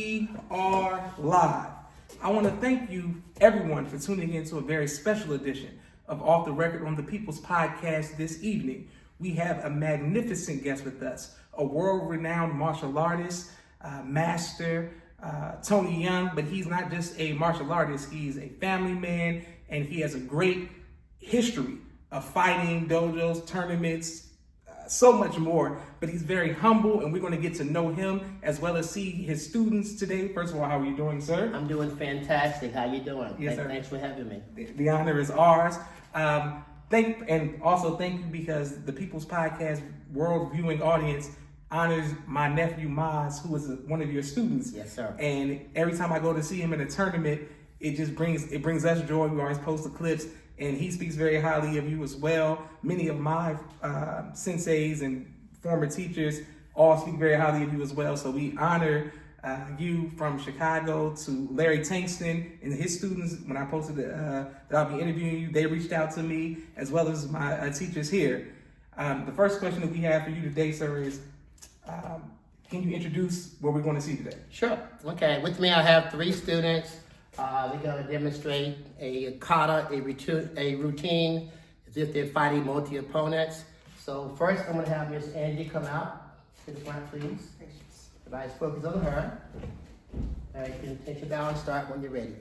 We are live. I want to thank you, everyone, for tuning in to a very special edition of Off the Record on the People's Podcast this evening. We have a magnificent guest with us, a world-renowned martial artist, master, Tony Young, but he's not just a martial artist, he's a family man, and he has a great history of fighting, dojos, tournaments, so much more, but he's very humble, and we're going to get to know him as well as see his students today. First of all, how are you doing, sir? I'm doing fantastic. How you doing? Yes, sir. Thanks for having me. The honor is ours. Thank you because the People's Podcast world viewing audience honors my nephew Maz, who is one of your students. Yes, sir. And every time I go to see him in a tournament, it brings us joy. We always post the clips. And he speaks very highly of you as well. Many of my senseis and former teachers all speak very highly of you as well. So we honor you from Chicago to Larry Tankston and his students. When I posted that I'll be interviewing you, they reached out to me as well as my teachers here. The first question that we have for you today, sir, is can you introduce what we're going to see today? Sure. Okay. With me, I have 3 students. We're going to demonstrate a kata, a routine, as if they're fighting multi-opponents. So first, I'm going to have Miss Angie come out to the front, please. Everybody's focused on her. All right, you can take your bow and start when you're ready.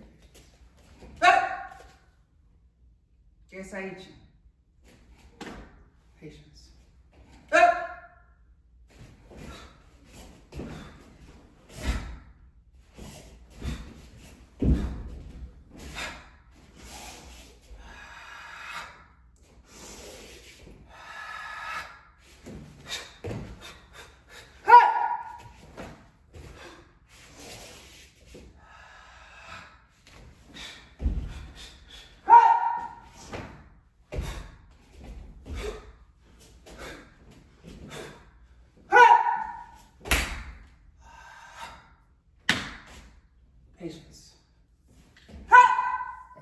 Yes, I eat you. Patience. Patience.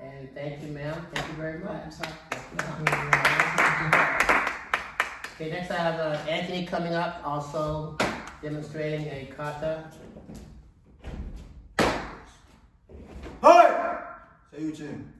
And thank you, ma'am. Thank you very much. I'm sorry. Okay, next I have Anthony coming up, also demonstrating a kata. Hi! Say you Jim.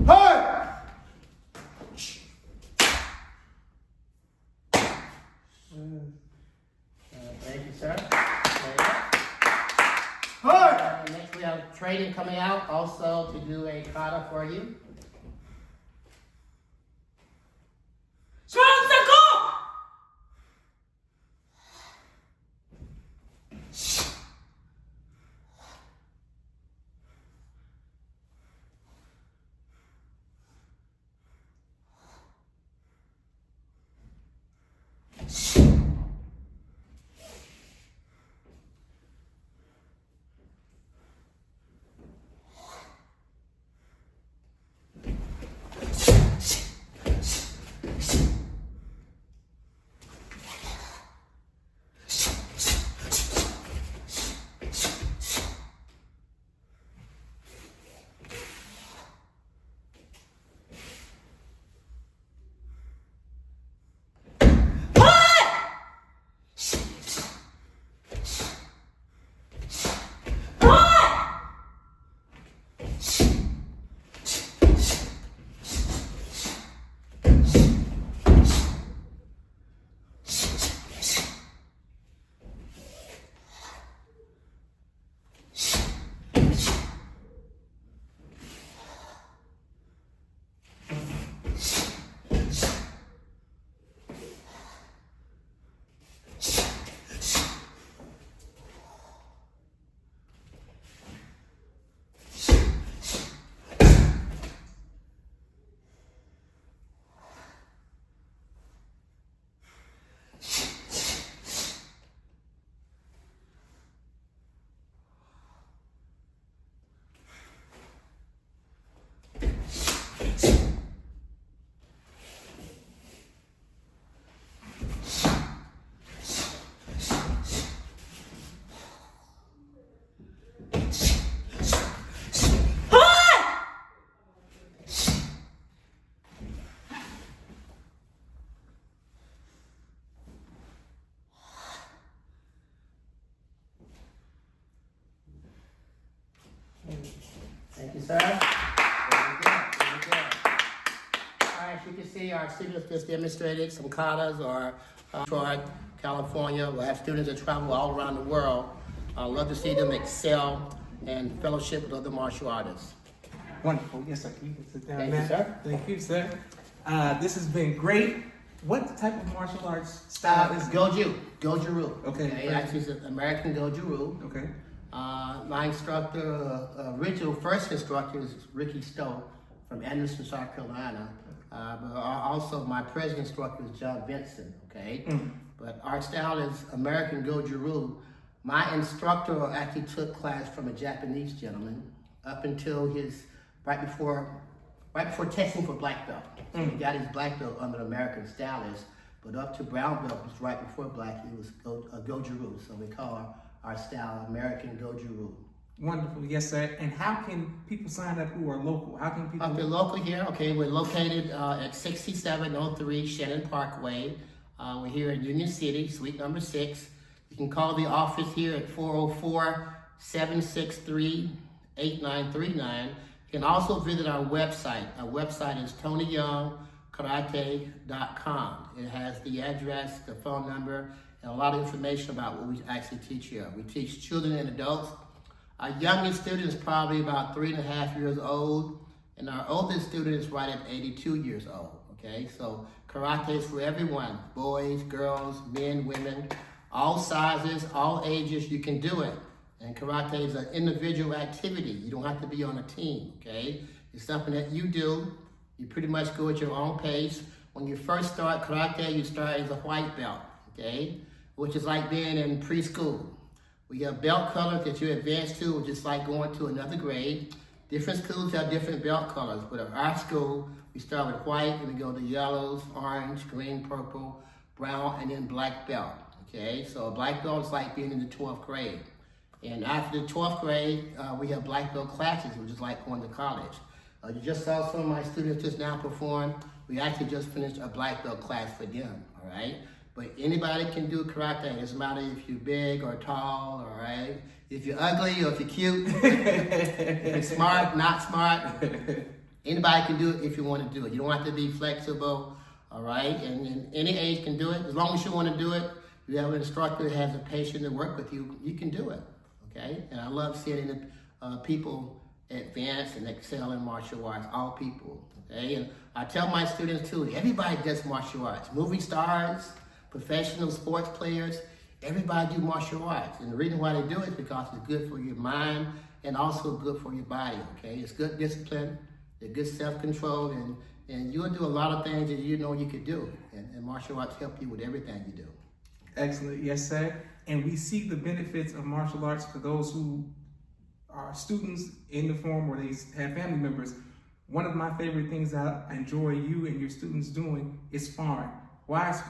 Hi! Thank you, sir. Hi! Next we have training coming out also to do a kata for you. sir. Very good, very good. All right, you can see our students just demonstrated some katas or Detroit, California. We'll have students that travel all around the world. I love to see them excel and fellowship with other martial artists. Wonderful. Yes, sir. You can sit down Thank now. you, sir. Thank you, sir. This has been great. What type of martial arts style is it? Goju-ryu. Okay. Actually, it's an American Goju-ryu. Okay. My instructor, original first instructor is Ricky Stowe from Anderson, South Carolina. But also my present instructor is John Benson, okay? But our style is American Goju-ryu. My instructor actually took class from a Japanese gentleman up until right before testing for black belt. So he got his black belt under the American stylist, but up to brown belt was right before black, he was Goju-ryu. So we call our style American Goju-ryu. Wonderful. Yes, sir. And how can people sign up who are local? How can people? If you're local here, okay, we're located at 6703 Shannon Parkway. We're here in Union City, suite number 6. You can call the office here at 404-763-8939. You can also visit our website. Our website is TonyYoungKarate.com. It has the address, the phone number, and a lot of information about what we actually teach here. We teach children and adults. Our youngest student is probably about 3.5 years old, and our oldest student is right at 82 years old, okay? So karate is for everyone, boys, girls, men, women, all sizes, all ages, you can do it. And karate is an individual activity. You don't have to be on a team, okay? It's something that you do. You pretty much go at your own pace. When you first start karate, you start as a white belt, okay? Which is like being in preschool. We have belt colors that you advance to, which is like going to another grade. Different schools have different belt colors, but at our school, we start with white, and we go to yellows, orange, green, purple, brown, and then black belt, okay? So a black belt is like being in the 12th grade. And after the 12th grade, we have black belt classes, which is like going to college. You just saw some of my students just now perform. We actually just finished a black belt class for them, all right? But anybody can do karate. It doesn't matter if you're big or tall, all right? If you're ugly or if you're cute, if you're smart, not smart, anybody can do it if you want to do it. You don't have to be flexible, all right? And any age can do it. As long as you want to do it, you have an instructor that has a patient to work with you, you can do it, okay? And I love seeing the people advance and excel in martial arts, all people, okay? And I tell my students too, everybody does martial arts. Movie stars, professional sports players, everybody do martial arts. And the reason why they do it is because it's good for your mind and also good for your body, okay? It's good discipline, it's good self-control, and you'll do a lot of things that you know you could do. And martial arts help you with everything you do. Excellent. Yes, sir. And we see the benefits of martial arts for those who are students in the form or they have family members. One of my favorite things that I enjoy you and your students doing is sparring. Why is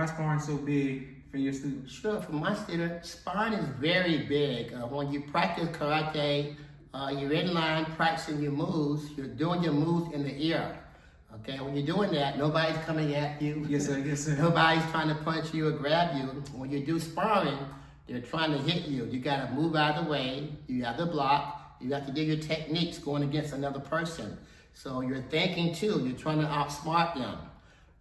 sparring so big for your students? Sure, for my students, sparring is very big. When you practice karate, you're in line practicing your moves. You're doing your moves in the air. Okay, when you're doing that, nobody's coming at you. Yes, sir. Yes, sir. Nobody's trying to punch you or grab you. When you do sparring, they're trying to hit you. You got to move out of the way. You have to block. You have to do your techniques going against another person. So you're thinking too. You're trying to outsmart them.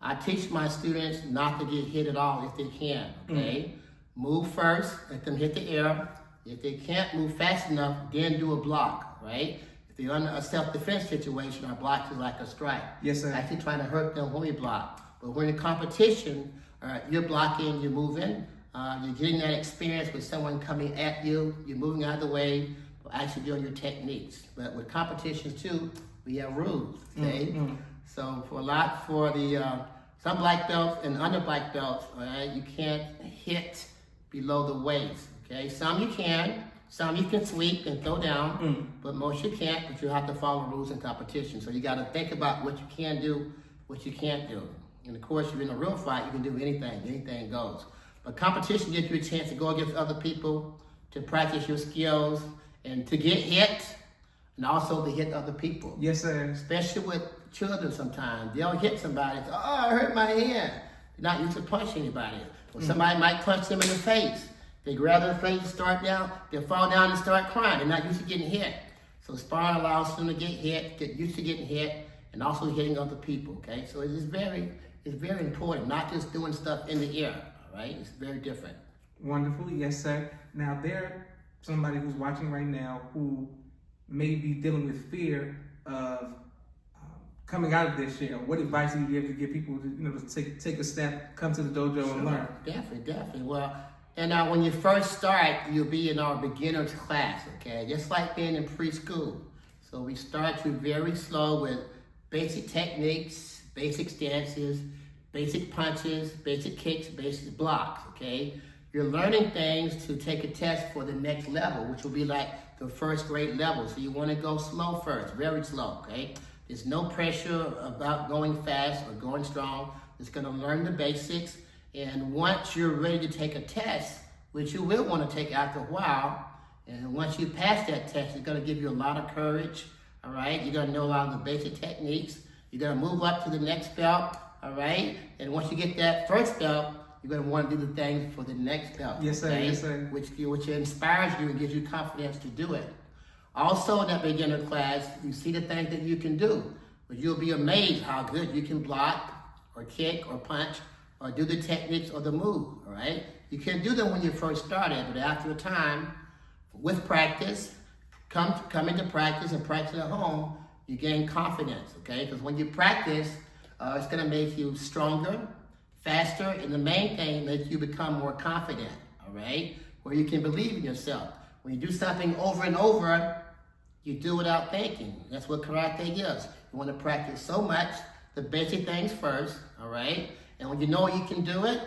I teach my students not to get hit at all if they can, okay? Move first, let them hit the air. If they can't move fast enough, then do a block, right? If they're under a self-defense situation, our block is like a strike. Yes, sir. Actually trying to hurt them when we block. But when in competition, you're blocking, you're moving, you're getting that experience with someone coming at you, you're moving out of the way, actually doing your techniques. But with competitions too, we have rules, okay? So for the some black belts and under black belts, all right, you can't hit below the waist, okay? Some you can sweep and throw down, but most you can't, but you have to follow rules in competition. So you gotta think about what you can do, what you can't do. And of course, you're in a real fight, you can do anything goes. But competition gives you a chance to go against other people, to practice your skills, and to get hit, and also to hit other people. Yes, sir. Especially with children sometimes. They'll hit somebody, oh, I hurt my hand. They're not used to punch anybody. Or somebody might punch them in the face. They grab their face, start down, they'll fall down and start crying. They're not used to getting hit. So sparring allows them to get hit, get used to getting hit, and also hitting other people, okay? So it's very important, not just doing stuff in the air, all right? It's very different. Wonderful, yes, sir. Now, there somebody who's watching right now who may be dealing with fear of coming out of this year. What advice do you give to get people to take a step, come to the dojo and learn? Definitely. Well, and when you first start, you'll be in our beginner's class, okay? Just like being in preschool. So we start you very slow with basic techniques, basic stances, basic punches, basic kicks, basic blocks, okay? You're learning things to take a test for the next level, which will be like the first grade level. So you want to go slow first, very slow, okay? There's no pressure about going fast or going strong. Just going to learn the basics. And once you're ready to take a test, which you will want to take after a while, and once you pass that test, it's going to give you a lot of courage, all right? You're going to know a lot of the basic techniques. You're going to move up to the next belt, all right? And once you get that first belt, you're going to want to do the things for the next belt. Yes, sir. Okay? Yes, sir. Which inspires you and gives you confidence to do it. Also in that beginner class, you see the things that you can do. But you'll be amazed how good you can block or kick or punch or do the techniques or the move, all right? You can't do them when you first started, but after a time, with practice, come into practice and practice at home, you gain confidence, okay? Because when you practice, it's gonna make you stronger, faster, and the main thing, makes you become more confident, all right? Where you can believe in yourself. When you do something over and over, you do without thinking. That's what karate gives. You want to practice so much, the basic things first, all right? And when you know you can do it,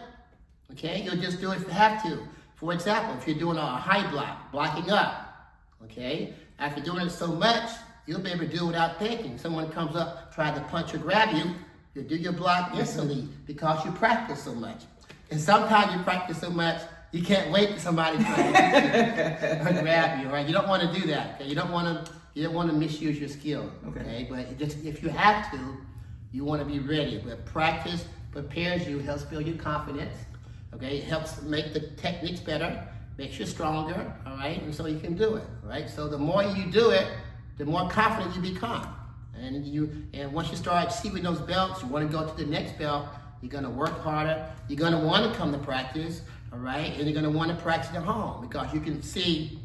okay, you'll just do it if you have to. For example, if you're doing a high block, blocking up, okay? After doing it so much, you'll be able to do it without thinking. Someone comes up, tries to punch or grab you, you'll do your block instantly because you practice so much. And sometimes you practice so much, you can't wait for somebody to try to grab you, right? You don't want to do that, okay? You don't want to misuse your skill, okay? But just if you have to, you want to be ready. But practice prepares you, helps build your confidence, okay? It helps make the techniques better, makes you stronger, all right? And so you can do it, right? So the more you do it, the more confident you become. And once you start achieving those belts, you want to go to the next belt, you're going to work harder, you're going to want to come to practice, all right? And you're going to want to practice at home because you can see,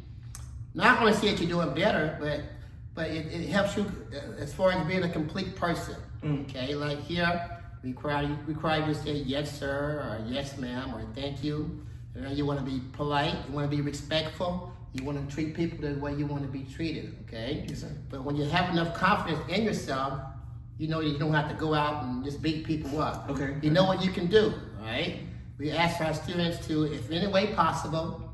not only see that you're doing better, but it helps you as far as being a complete person, okay? Like here, we require you to say yes, sir, or yes, ma'am, or thank you. You want to be polite, you want to be respectful, you want to treat people the way you want to be treated, okay? Yes, sir. But when you have enough confidence in yourself, you know you don't have to go out and just beat people up. Okay. You know what you can do, right? We ask our students to, if in any way possible,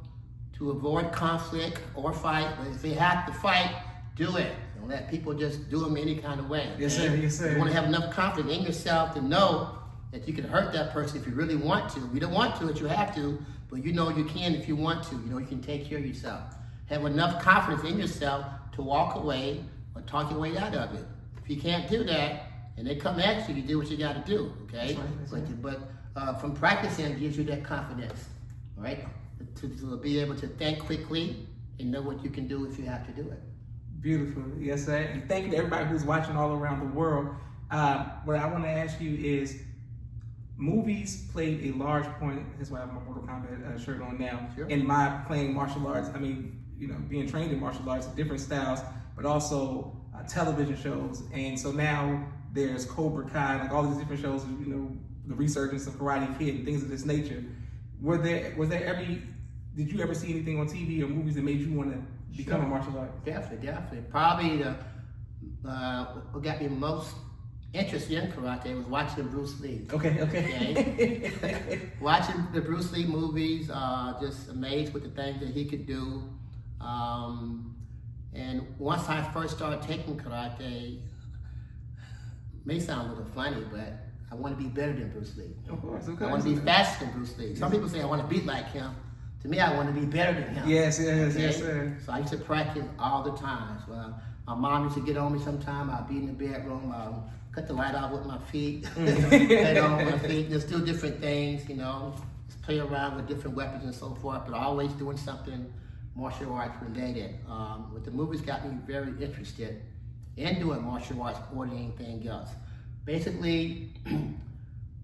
to avoid conflict or fight. But if they have to fight, do it. Don't let people just do them any kind of way. Okay? Yes, sir. Yes, sir. You want to have enough confidence in yourself to know that you can hurt that person if you really want to. You don't want to, but you have to. But you know you can if you want to. You know you can take care of yourself. Have enough confidence in yourself to walk away or talk your way out of it. If you can't do that, and they come at you, you do what you got to do, okay? That's right. But from practicing, it gives you that confidence, all right? To be able to think quickly and know what you can do if you have to do it. Beautiful, yes, sir. And thank you to everybody who's watching all around the world. What I want to ask you is, movies played a large point. That's why I have my Mortal Kombat shirt on now. Sure. In my playing martial arts, I mean, being trained in martial arts, different styles, but also television shows. And so now there's Cobra Kai, like all these different shows. The resurgence of Karate Kid and things of this nature. Did you ever see anything on TV or movies that made you want to become a martial artist? Definitely. Probably what got me most interested in karate was watching Bruce Lee. Okay. Watching the Bruce Lee movies, just amazed with the things that he could do. And once I first started taking karate, may sound a little funny, but I want to be better than Bruce Lee. Of course. I want to be faster than Bruce Lee. Some people say I want to be like him. To me, I want to be better than him. Yes, sir. So I used to practice all the time. Well, my mom used to get on me sometime. I'd be in the bedroom, cut the light off with my feet, head on my feet, just do different things, just play around with different weapons and so forth, but always doing something martial arts related. But the movies got me very interested in doing martial arts more than anything else. Basically,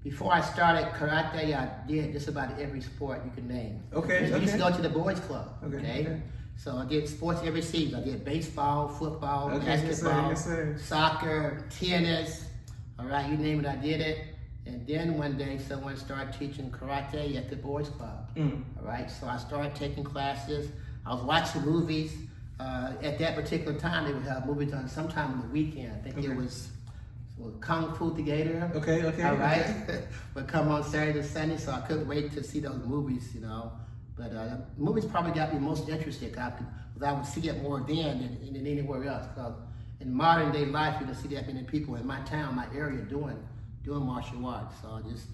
before I started karate, I did just about every sport you can name. Okay. I used to go to the boys club. Okay. So I did sports every season. I did baseball, football, Okay, basketball, yes, sir. soccer, tennis. All right, you name it, I did it. And then one day, someone started teaching karate at the boys club. All right, so I started taking classes. I was watching movies. At that particular time, they would have movies on sometime on the weekend. I think it was Kung Fu Theater. Okay. All right, would come on Saturday and Sunday, so I couldn't wait to see those movies, But movies probably got me most interested because I would see it more then than anywhere else. Because in modern day life, you don't see that many people in my town, my area, doing martial arts. So I just,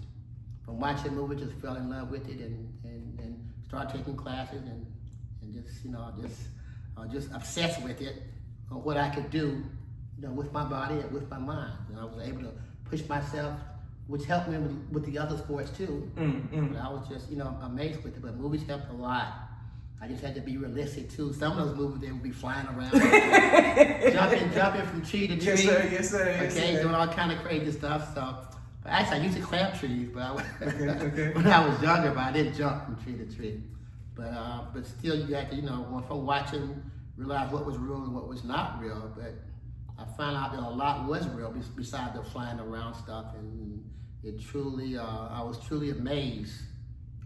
from watching movies, just fell in love with it and started taking classes and just obsessed with it on what I could do, with my body and with my mind. I was able to push myself, which helped me with the other sports too. But I was just, amazed with it. But movies helped a lot. I just had to be realistic too. Some of those movies, they would be flying around, jumping from tree to tree. Yes, sir. Doing all kind of crazy stuff. So, but actually, I used to climb trees, but Okay. when I was younger, but I didn't jump from tree to tree. But still, you had to, from watching, realize what was real and what was not real. But I found out that a lot was real besides the flying around stuff, and it truly, I was truly amazed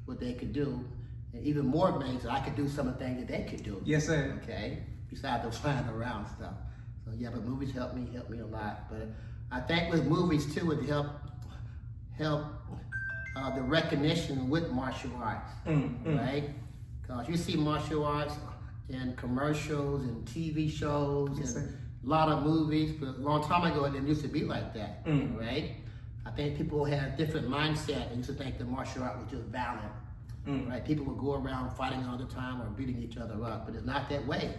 what they could do, and even more amazed that I could do some of the things that they could do. Yes, sir. Okay, besides the flying around stuff. So yeah, but movies helped me a lot. But I think with movies too, it help the recognition with martial arts, right? Because you see martial arts in commercials and TV shows and a lot of movies, but a long time ago it didn't used to be like that, right? I think people had a different mindset and used to think that martial art was just violent, right? People would go around fighting all the time or beating each other up, but it's not that way.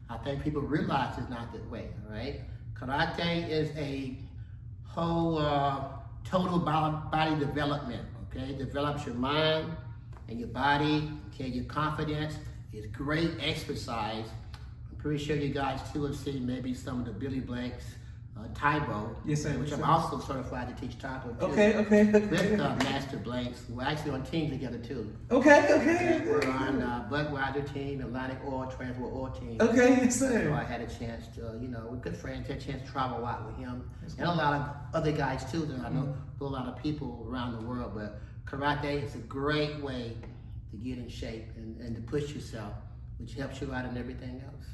I think people realize it's not that way, right? Karate is a whole total body development, okay? Develops your mind and your body, okay, your confidence. It's great exercise. I'm pretty sure you guys too have seen maybe some of the Billy Blank's Taibo, Yes, sir. which I'm also certified to teach Taibo too. Okay. With Master Blanks. We're actually on teams together too. Okay. We're on Budweiser team, Atlantic Oil, Transworld Oil team. Okay, yes, So sir. I had a chance to, we're good friends, had a chance to travel a lot with him. And a lot of other guys too that I know a lot of people around the world. But karate is a great way to get in shape and to push yourself, which helps you out in everything else.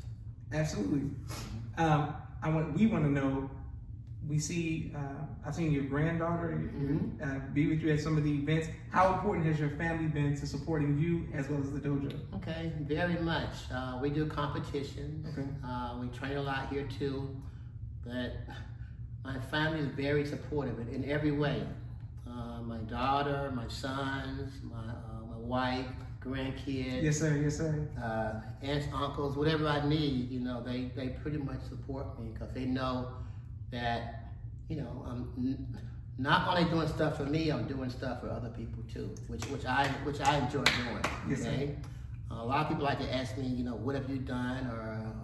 Absolutely. We want to know. We see. I've seen your granddaughter be with you at some of the events. How important has your family been to supporting you as well as the dojo? Okay, very much. We do competitions. Okay. We train a lot here too. But my family is very supportive in every way. My daughter, my sons, my wife, grandkids. Yes, sir. Aunts, uncles, whatever I need, they pretty much support me because they know that, I'm not only doing stuff for me, I'm doing stuff for other people too, which I enjoy doing. Yes, Okay. A lot of people like to ask me, what have you done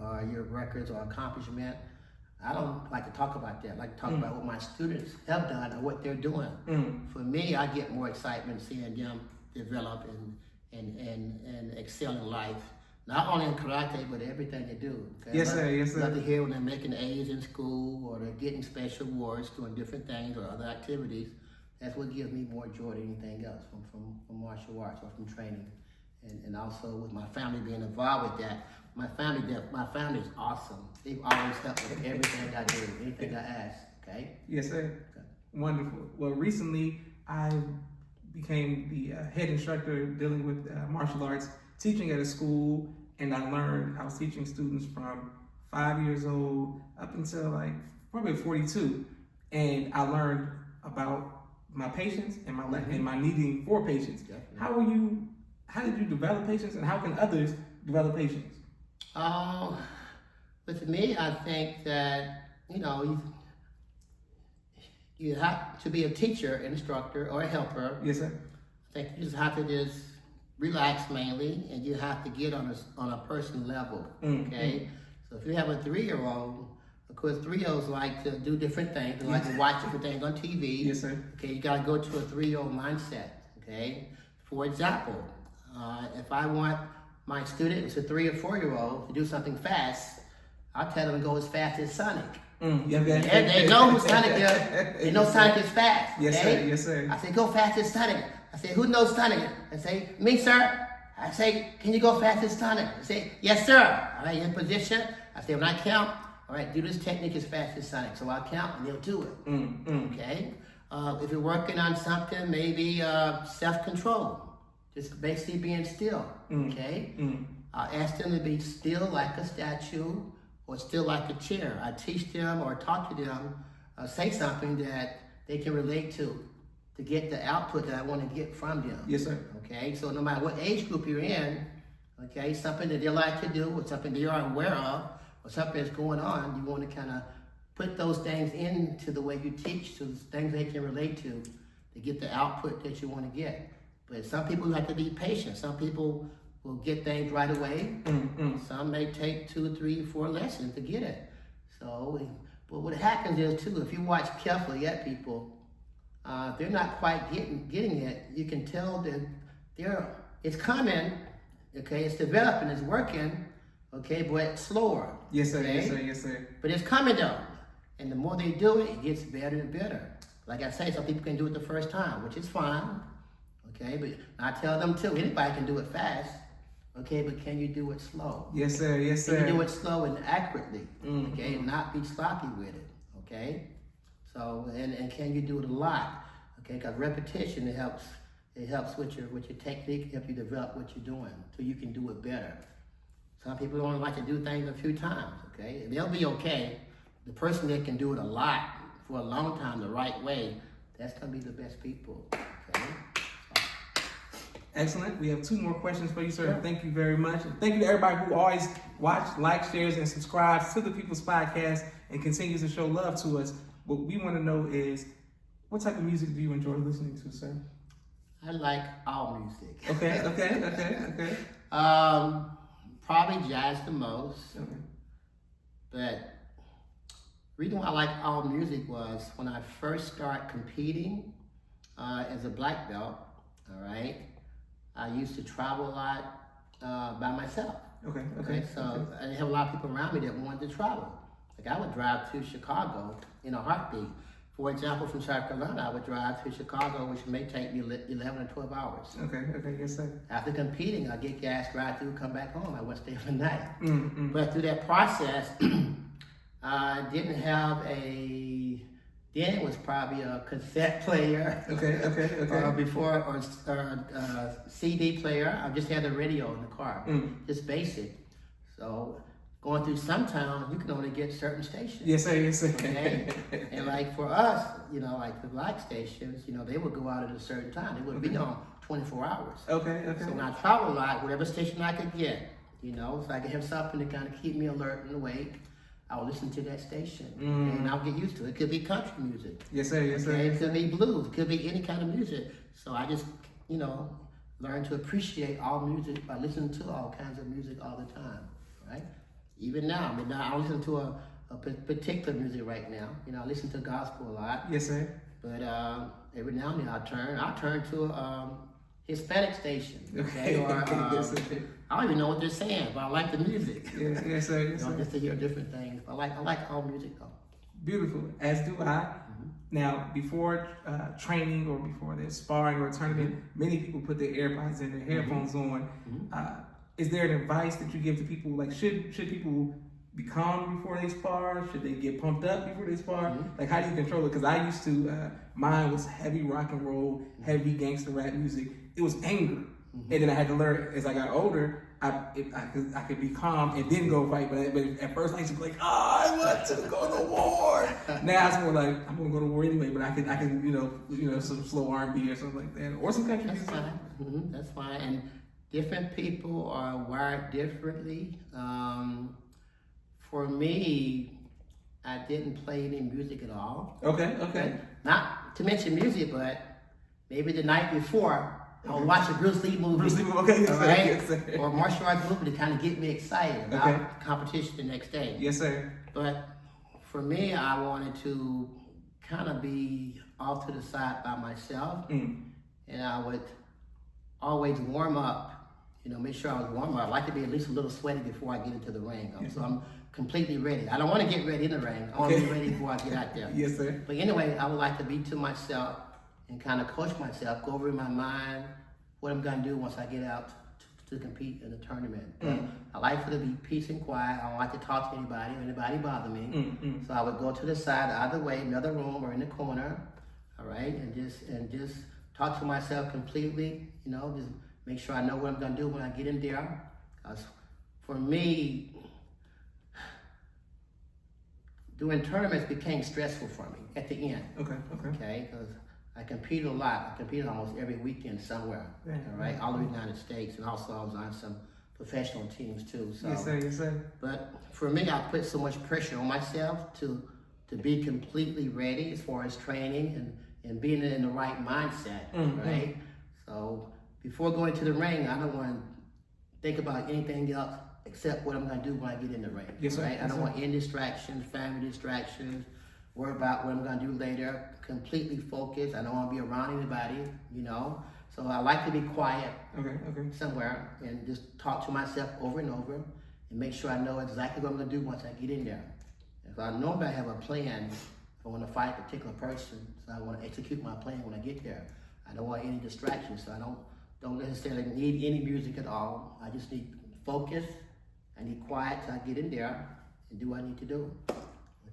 or your records or accomplishment. I don't like to talk about that. I like to talk about what my students have done or what they're doing. For me, I get more excitement seeing them develop and excel in life. Not only in karate, but everything they do. Okay? Yes, sir. I love to hear when they're making A's in school or they're getting special awards, doing different things or other activities. That's what gives me more joy than anything else from martial arts or from training. And also with my family being involved with that. My family is awesome. They've always helped with everything I do, anything I ask, okay? Yes, sir. Okay. Wonderful. Well, recently I became the head instructor dealing with martial arts, teaching at a school, and I was teaching students from 5 years old up until probably 42, and I learned about my patience and my needing for patience. Definitely. How did you develop patience, and how can others develop patience? With me, I think that, you have to be a teacher, instructor, or a helper. Yes, sir. I think you just have to just relax mainly, and you have to get on a person level. Okay, so if you have a 3-year-old, of course 3-year-olds like to do different things. They like to watch different things on TV. Yes, sir. Okay, you got to go to a 3-year-old mindset. Okay, for example, if I want my student, it's a 3 or 4-year-old, to do something fast, I'll tell them to go as fast as Sonic. They know who Sonic is. They know Sonic is fast. Yes, okay? sir. Yes, sir. I say, go fast as Sonic. I say, who knows Sonic? I say, me, sir. I say, can you go fast as Sonic? I say, yes, sir. All right, in position. I say, when I count, all right, do this technique as fast as Sonic. So I'll count and they'll do it. Okay? If you're working on something, maybe self-control. Just basically being still. Okay? I ask them to be still like a statue or still like a chair. I teach them or talk to them, say something that they can relate to get the output that I want to get from them. Yes, sir. Okay, so no matter what age group you're in, okay, something that they like to do or something they are aware of or something that's going on, you want to kind of put those things into the way you teach, so things they can relate to get the output that you want to get. But some people have to be patient. Some people will get things right away. Some may take 2, 3, 4 lessons to get it. So, but what happens is too, if you watch carefully at people, they're not quite getting it. You can tell that it's coming, okay, it's developing, it's working, okay, but it's slower. Yes, sir. Okay? Yes, sir. Yes, sir. But it's coming though. And the more they do it, it gets better and better. Like I say, some people can do it the first time, which is fine. Okay, but I tell them too, anybody can do it fast. Okay, but can you do it slow? Yes, sir. Yes, sir. Can you do it slow and accurately? Okay, and not be sloppy with it. Okay, so and can you do it a lot? Okay, because repetition it helps with your technique, help you develop what you're doing, so you can do it better. Some people don't like to do things a few times. Okay, and they'll be okay. The person that can do it a lot for a long time the right way, that's gonna be the best people. Okay. Excellent. We have 2 more questions for you, sir. Yeah. Thank you very much. And thank you to everybody who always watch, like, shares, and subscribes to the People's Podcast and continues to show love to us. What we want to know is, what type of music do you enjoy listening to, sir? I like all music. Okay. Probably jazz the most. Okay. But reason why I like all music was when I first started competing as a black belt, all right, I used to travel a lot by myself. Okay. So I didn't have a lot of people around me that wanted to travel. Like I would drive to Chicago in a heartbeat. For example, from South Carolina, I would drive to Chicago, which may take me 11 or 12 hours. Okay, yes, sir. After competing, I get gas, drive through, come back home. I wouldn't stay overnight. But through that process, I didn't have then it was probably a cassette player. Okay. Before, or CD player. I just had the radio in the car, just basic. So going through some towns, you can only get certain stations. Yes, sir. Okay? And like for us, like the black stations, they would go out at a certain time. They would be on 24 hours. Okay. So when I travel a lot, whatever station I could get, so I could have something to kind of keep me alert and awake, I would listen to that station, and I'll get used to it. It could be country music. Yes, sir. It could be blues. It could be any kind of music. So I just, learn to appreciate all music by listening to all kinds of music all the time, right? Even now, I don't listen to a particular music right now. I listen to gospel a lot. Yes, sir. But every now and then I'll turn to a Hispanic station, okay? Or I don't even know what they're saying, but I like the music. Yes, sir. Just to hear different things. I like all music though. Beautiful, as do I. Now, before training or before their sparring or tournament, many people put their AirPods in, their headphones on. Is there an advice that you give to people? Like, should people be calm before they spar? Should they get pumped up before they spar? Like, how do you control it? Because I used to, mine was heavy rock and roll, heavy gangster rap music. It was anger. And then I had to learn, as I got older, I could be calm and then go fight. But at first I used to be like, I want to go to war. Now it's more like, I'm going to go to war anyway, but I can some slow R&B or something like that. Or some country music. That's fine. That's fine. And different people are wired differently. For me, I didn't play any music at all. Okay. Not to mention music, but maybe the night before, I was watching Bruce Lee movie. Bruce Lee movie, okay, yes, all sir, right? yes, sir. Or martial arts movie to kind of get me excited about Okay. competition the next day. Yes, sir. But for me, I wanted to kind of be off to the side by myself, and I would always warm up. Make sure I was warm up. I like to be at least a little sweaty before I get into the ring. So I'm completely ready. I don't want to get ready in the ring. I want to be ready before I get out there. Yes, sir. But anyway, I would like to be to myself and kind of coach myself, go over in my mind what I'm going to do once I get out to compete in the tournament. I like to be peace and quiet. I don't like to talk to anybody or anybody bother me. So I would go to the side, either way, another room or in the corner, all right, and just talk to myself completely, just make sure I know what I'm going to do when I get in there. Because for me, doing tournaments became stressful for me at the end. Okay, because I competed a lot. I competed almost every weekend somewhere. All right, all over the United States, and also I was on some professional teams too. So, yes, sir. Yes, sir. But for me, I put so much pressure on myself to be completely ready as far as training and being in the right mindset. Right. So before going to the ring, I don't want to think about anything else except what I'm going to do when I get in the ring. Yes, sir. Right? Yes, I don't sir. want any distractions, family distractions, worry about what I'm going to do later. Completely focused. I don't want to be around anybody, So I like to be quiet somewhere and just talk to myself over and over and make sure I know exactly what I'm going to do once I get in there. If I know I have a plan, if I want to fight a particular person, so I want to execute my plan when I get there. I don't want any distractions, so I don't necessarily need any music at all. I just need focus. I need quiet till I get in there and do what I need to do.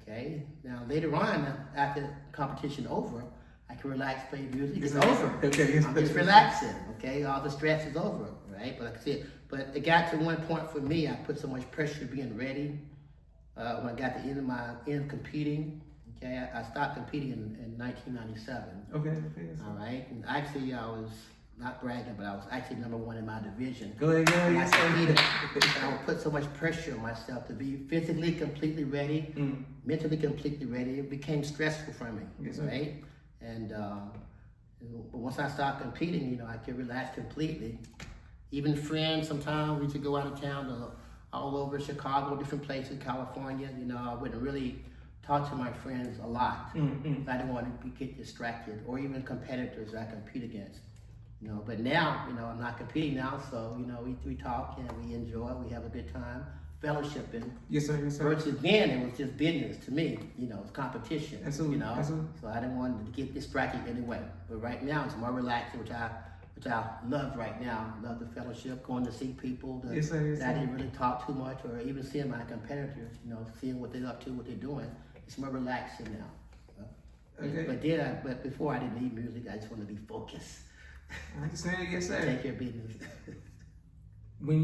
Okay. Now later on, after competition over, I can relax, play music. It's over. Okay. Yes, I'm just relaxing. Okay. All the stress is over. Right. But like I said, but it got to one point for me. I put so much pressure being ready. When I got to end of competing. Okay. I stopped competing in 1997. Okay. Yes, all right. And actually, I was not bragging, but I was actually number one in my division. Go ahead. Yes, I would put so much pressure on myself to be physically completely ready, mentally completely ready. It became stressful for me, right? And but once I started competing, I could relax completely. Even friends, sometimes we used to go out of town to all over Chicago, different places, California. I wouldn't really talk to my friends a lot. I didn't want to get distracted, or even competitors I compete against. But now, I'm not competing now, so, we talk and we enjoy, we have a good time, fellowshipping. Yes, sir. Yes, sir. Versus then, it was just business to me, it's competition. Absolutely. Absolutely. So I didn't want to get distracted anyway. But right now, it's more relaxing, which I love right now. Love the fellowship, going to see people that, yes, sir. Yes, that I didn't really talk too much, or even seeing my competitors, seeing what they're up to, what they're doing. It's more relaxing now. Okay. But before I didn't need music, I just wanted to be focused. I understand. Yes, sir. Take your business. What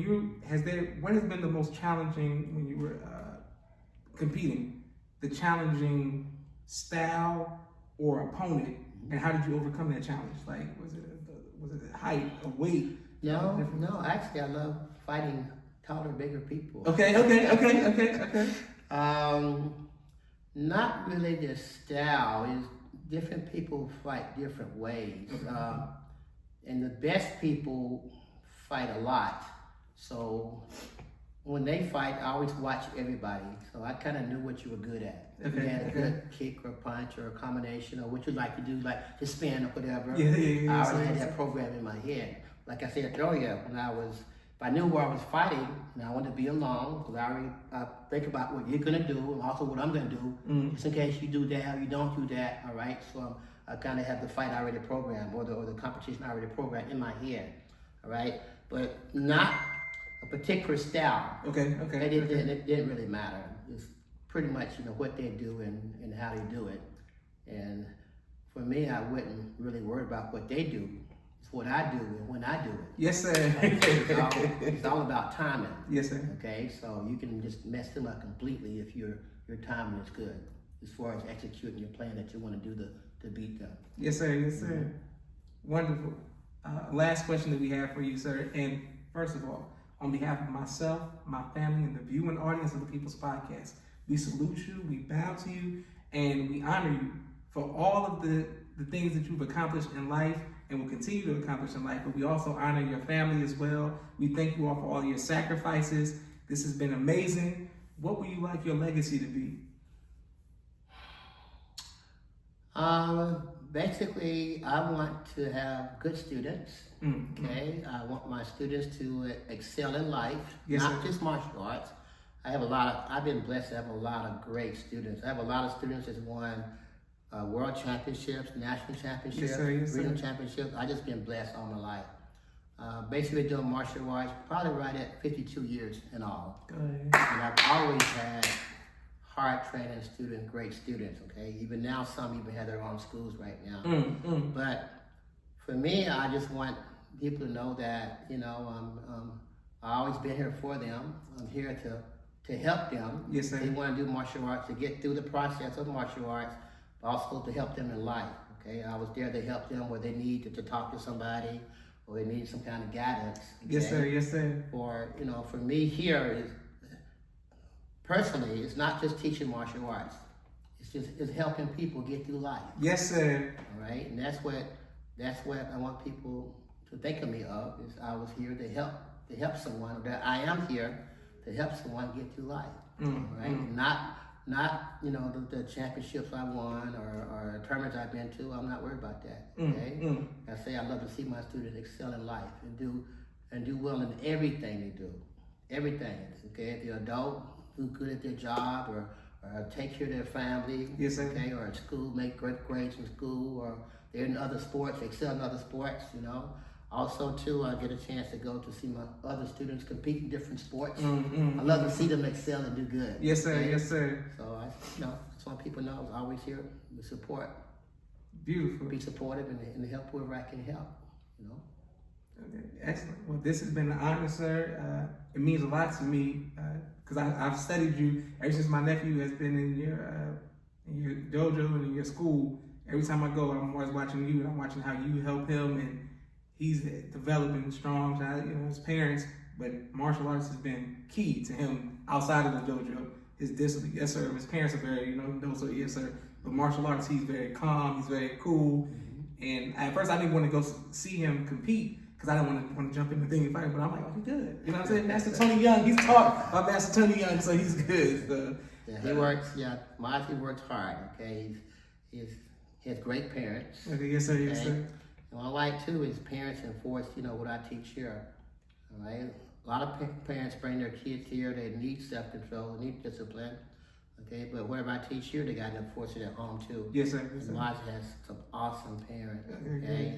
has been the most challenging when you were competing? The challenging style or opponent, and how did you overcome that challenge? Like, was it height or weight? No. Actually, I love fighting taller, bigger people. Okay. Not really the style. Is different people fight different ways. And the best people fight a lot. So when they fight, I always watch everybody. So I kind of knew what you were good at. If you had a good kick or punch or a combination or what you like to do, like to spin or whatever. Yeah. I already had that program in my head. Like I said earlier, if I knew where I was fighting, and I wanted to be alone, because I think about what you're gonna do and also what I'm gonna do, just in case you do that or you don't do that. All right, so I kind of have the fight already programmed, or the competition already programmed in my head. All right, but not a particular style. Okay. It didn't really matter. It's pretty much what they do and how they do it. And for me, I wouldn't really worry about what they do. It's what I do and when I do it. Yes, sir. It's all about timing. Yes, sir. Okay, so you can just mess them up completely if your timing is good, as far as executing your plan that you want to do to beat them. Yes, sir. Yes, sir. Wonderful. Last question that we have for you, sir. And first of all, on behalf of myself, my family, and the viewing audience of the People's Podcast, we salute you, we bow to you, and we honor you for all of the things that you've accomplished in life and will continue to accomplish in life. But we also honor your family as well. We thank you all for all your sacrifices. This has been amazing. What would you like your legacy to be? Basically, I want to have good students. Okay, I want my students to excel in life, Yes, not sir. just martial arts. I've been blessed to have a lot of great students. I have a lot of students that's won world championships, national championships, Yes, sir. Yes, sir. regional championships. I just been blessed all my life. Basically doing martial arts, probably right at 52 years in all. Go ahead. And I've always had hard training students, great students, okay? Even now, some even have their own schools right now. But for me, I just want people to know that, I've always been here for them. I'm here to help them. Yes, sir. They want to do martial arts, to get through the process of martial arts, but also to help them in life, okay? I was there to help them where they needed to talk to somebody or they needed some kind of guidance. Okay? Yes, sir. Yes, sir. Or, for me here is, personally, it's not just teaching martial arts. It's helping people get through life. Yes, sir. All right, and that's what I want people to think of me of. Is I was here to help someone. Or that I am here to help someone get through life. All right, not the championships I won or tournaments I've been to. I'm not worried about that. Okay, I say I love to see my students excel in life and do well in everything they do. Everything. Okay, if they're adult, do good at their job or take care of their family. Yes, sir. Okay, or at school, make great grades in school, or they're in other sports, excel in other sports, Also, too, I get a chance to go to see my other students compete in different sports. I love to see them excel and do good. Yes, sir. Okay? Yes, sir. So, just want people to know I'm always here to support, Beautiful. be supportive, and help wherever I can help, Okay, excellent. Well, this has been an honor, sir. It means a lot to me because I've studied you ever since my nephew has been in your dojo and in your school. Every time I go, I'm always watching you and I'm watching how you help him, and he's developing strong, his parents. But martial arts has been key to him outside of the dojo. His discipline, yes, sir. His parents are very, those are, yes, sir. But martial arts, he's very calm. He's very cool. And at first, I didn't want to go see him compete, because I didn't want to jump in the thing and fight, but I'm like, he's good. You know what I'm saying? Master Tony Young, he's taught by Master Tony Young, so he's good. So, Yeah, he works. Yeah, Monty works hard. Okay, he has great parents. Okay, yes, sir, yes, Okay? sir. And what I like too is parents enforce, what I teach here. All right, a lot of parents bring their kids here. They need self-control, they need discipline. Okay, but whatever I teach here, they got to enforce it at home too. Yes, sir, yes, sir. And Maz has some awesome parents. Okay, Okay,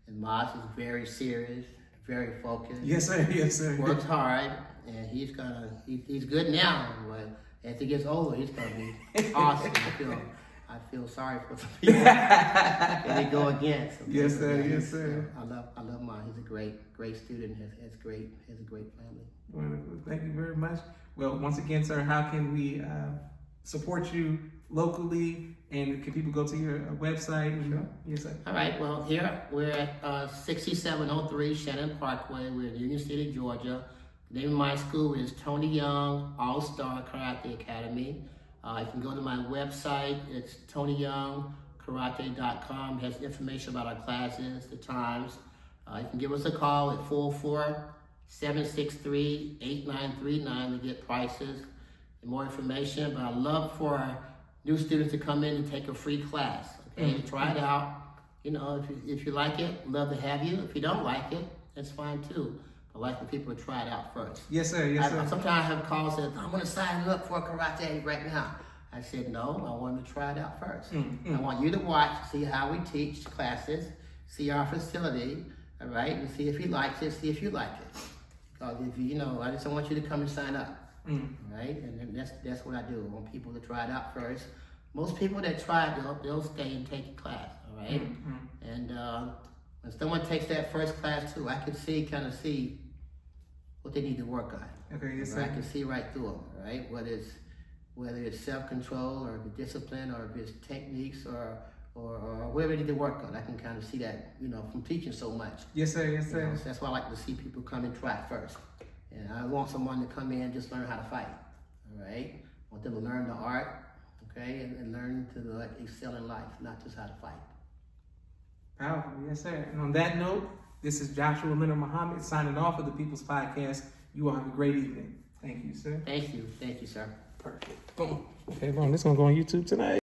and Maz is very serious, very focused. Yes, sir, yes, sir. Works hard, and he's good now, but as he gets older, he's gonna be awesome. I feel sorry for the people that they go against. Okay? Yes, sir, yes, sir. I love mine. He's a great student. Has a great family. Wonderful. Thank you very much. Well, once again, sir, how can we support you locally, and can people go to your website? Sure. Yes, sir. All right. Well, here we're at 6703 Shannon Parkway. We're in Union City, Georgia. The name of my school is Tony Young All-Star Karate Academy. You can go to my website. It's TonyYoungKarate.com. It has information about our classes, the times. You can give us a call at 44763-8939 to get prices and more information. But I'd love for new students to come in and take a free class. Okay, try it out. If you like it, love to have you. If you don't like it, that's fine too. I like for people to try it out first. Yes, sir, yes, sir. Sometimes I have calls that I want to sign up for karate right now. I said, no, I want to try it out first. I want you to watch, see how we teach classes, see our facility, all right, and see if he likes it, see if you like it. Because if I just don't want you to come and sign up, all right? And that's what I do. I want people to try it out first. Most people that try it, they'll stay and take a class, all right? And when someone takes that first class too, I can kind of see what they need to work on. Okay, yes, I sir. can see right through them, right? Whether it's self-control or if it's discipline or if it's techniques or whatever they need to work on. I can kind of see that, from teaching so much. Yes, sir, yes, sir. So that's why I like to see people come and try it first. And I want someone to come in and just learn how to fight, all right? I want them to learn the art, okay, and learn to excel in life, not just how to fight. Powerful, yes, sir. And on that note, this is Joshua Leonard Muhammad signing off of the People's Podcast. You all have a great evening. Thank you, sir. Thank you, sir. Perfect. Boom. Okay, boom. This is gonna go on YouTube tonight.